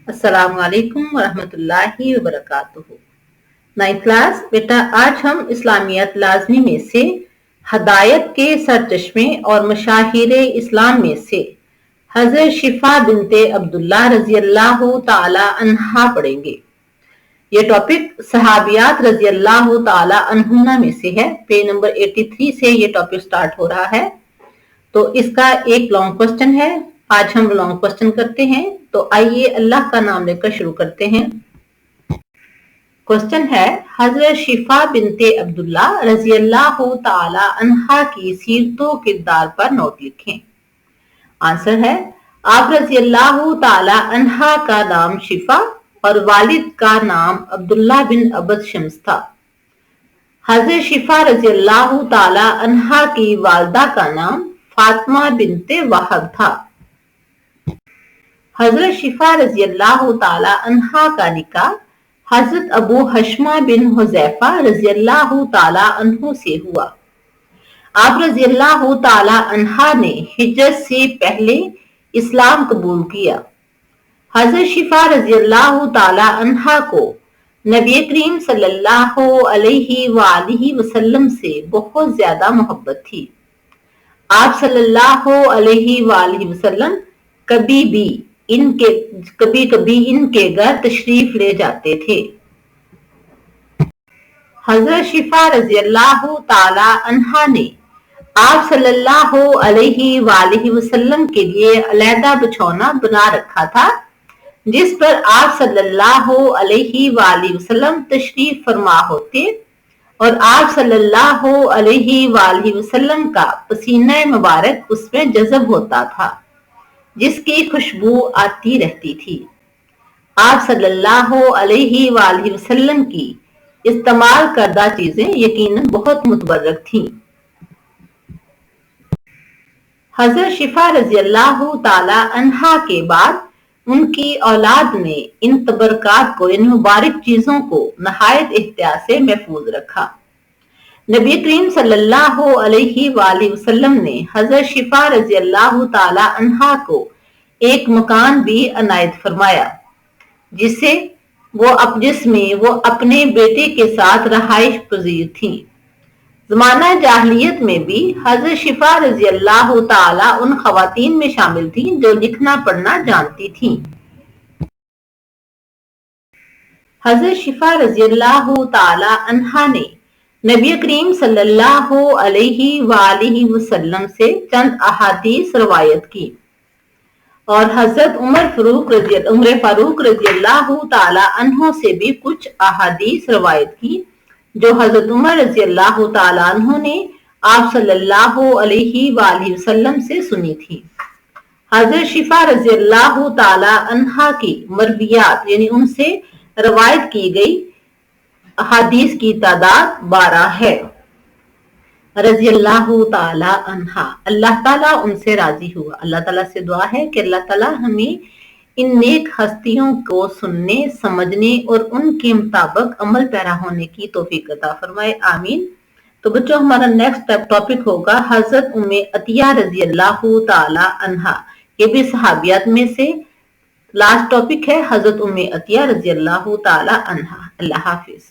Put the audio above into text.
अस्सलाम वालेकुम वरहमतुल्लाहि वबरकातुहू। 9th क्लास बेटा, आज हम इस्लामियत लाजमी में से हदायत के सरचश्मे और मशाहिरे इस्लाम में से हजरत शिफा बिनते अब्दुल्ला रजी अल्लाह ताला अन्हा पढ़ेंगे। ये टॉपिक सहाबियात रजी अल्लाह ताला अन्हुन्ना में से है। पेज नंबर 83 से ये टॉपिक स्टार्ट हो रहा है। तो इसका एक लॉन्ग क्वेश्चन है। आज हम लॉन्ग क्वेश्चन करते हैं। तो आइए अल्लाह का नाम लेकर शुरू करते हैं। क्वेश्चन है, हजरत शिफा बिनते अब्दुल्ला रजी अल्लाह ताला अन्हा की सीरतो किरदार पर नोट लिखें। आंसर है, आप रजी अल्लाह ताला अन्हा का नाम शिफा और वालिद का नाम अब्दुल्ला बिन अब्द शम्स था। हजरत शिफा रजी अल्लाह ताला अन्हा की वालदा का नाम फातिमा बिनते वहब था। हजरत शिफा रजी अल्लाह ताला अन्हा का निकाह हजरत अबू हशमा बिन हुजैफा रजी अल्लाह ताला अन्हु से हुआ। आप रजी अल्लाह ताला अन्हा ने हिजरत से पहले इस्लाम कबूल किया। हजरत शिफा रजी अल्लाह ताला अन्हा को नबी करीम सल्लल्लाहु अलैहि वसल्लम से बहुत ज्यादा मोहब्बत थी। आप सल्लल्लाहु अलैहि वसल्लम कभी कभी इनके घर तशरीफ ले जाते थे। हजरत शिफा रजी अल्लाह ताला अन्हा ने आप सल्लल्लाहु अलैहि वसल्लम के लिए अलहदा बिछौना बना रखा था, जिस पर आप सल्लल्लाहु अलैहि वसल्लम तशरीफ फरमा होते और आप सल्लल्लाहु अलैहि वसल्लम का पसीना मुबारक उसमें जज़ब होता था, जिसकी खुशबू आती रहती थी। आप सल्लल्लाहु अलैहि वसल्लम की इस्तेमाल करदा चीजें यकीनन बहुत मुतबर्रक थीं। हजरत शिफा रजी अल्लाह ताला अन्हा के बाद उनकी औलाद ने इन तबरकात को, इन मुबारक चीजों को नहायत एहतियात से महफूज रखा। नबी करीम सल्लल्लाहु अलैहि वसल्लम ने हजरत शिफा रजी अल्लाह ताला अन्हा को एक मकान भी अनायत फरमाया, जिसमें वो अपने बेटे के साथ रहाइश पजीर थी। ज़माना जाहिलियत में भी हजरत शिफा रजी अल्लाह ताला उन खवातीन में शामिल थी जो लिखना पढ़ना जानती थी। हजरत शिफा रजी अल्लाह ताला अन्हा ने नबी करीम सल्लल्लाहु अलैहि वसल्लम से चंद अहादीस रवायत की और हजरत उमर फारूक रजी अल्लाह ताला अन्हो से भी कुछ अहादीस रवायत की, जो हजरत उमर रजी अल्लाह ताला अन्हो ने आप सल्लल्लाहु अलैहि वसल्लम से सुनी थी। हजरत शिफा रजी अल्लाह ताला अन्हा की मरवियात यानी उनसे रवायत की गई अहादीस की तादाद 12 है। रजी अल्लाह ताला अन्हा, अल्लाह ताला उनसे राजी हुआ। अल्लाह ताला से दुआ है कि अल्लाह ताला हमें इन नेक हस्तियों को सुनने, समझने और उनके मुताबिक अमल पैरा होने की तौफीक अता फरमाए, आमीन। तो बच्चों, हमारा नेक्स्ट टॉपिक होगा हजरत उम्मे अतिया रजी अल्लाह ताला अन्हा। ये भी सहाबियात में से लास्ट टॉपिक है, हजरत उम्मे अतिया रजी अल्लाह ताला अन्हा। अल्लाह हाफिज।